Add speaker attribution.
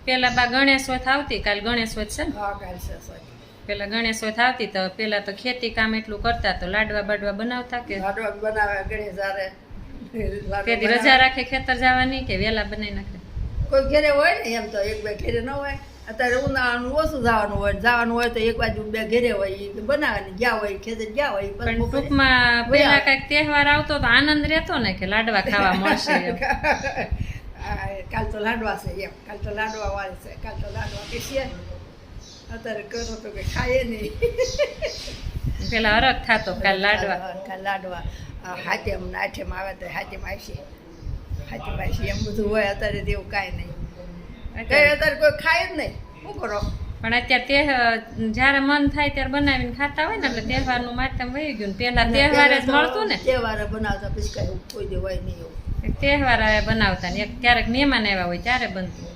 Speaker 1: પેલા બા ગણેશોથ આવતી, કાલ ગણેશોથ છે ને?
Speaker 2: હા કાલ છે સાહેબ.
Speaker 1: પેલા ગણેશોથ આવતી તો પેલા તો ખેતી કામ એટલું કરતા, તો લાડવા બાડવા બનાવતા કે
Speaker 2: લાડવા બનાવે ગણેશ હારે.
Speaker 1: તેથી રજા રાખે ખેતર જવાની કે વેલા બનાવી નાખે?
Speaker 2: કોઈ ઘેરે હોય ને એમ તો એક બે ઘેરે ન હોય. અત્યારે ઉનાળાનું ઓછું જવાનું હોય તો એક બાજુ બે ઘેરે હોય ઈ બનાવે ગયા હોય ખેતર ગયા હોય.
Speaker 1: પણ ટૂંકમાં પેલા કઈક તહેવાર આવતો તો આનંદ રહેતો ને કે લાડવા ખાવા મળશે એમ.
Speaker 2: કાલ તો લાડવા છે એમ, કાલ તો લાડવા વાળી છે, કાલ તો લાડવા પીસીએ. અત્યારે કરો તો કે ખાઈએ નહીં.
Speaker 1: પેલા અરગ થાતો કાલ લાડવા.
Speaker 2: કાલ લાડવા હાથેમ નાઠેમ આવે તો હાથેમ આવશે, હાથેમ આવશે એમ બધું હોય. અત્યારે તેવું કાંઈ નહીં, અત્યારે કોઈ ખાય જ નહીં. શું કરો?
Speaker 1: પણ અત્યારે જયારે મન થાય ત્યારે બનાવીને ખાતા હોય ને એટલે તહેવારનું માધ્યમ વહી ગયું. પેલા તહેવારે જ મળતું ને,
Speaker 2: તહેવારે બનાવતા પછી કઈ કોઈ દે હોય નહીં એવું.
Speaker 1: તહેવાર બનાવતા ને ક્યારેક મહેમાન આવ્યા હોય ત્યારે બનતું.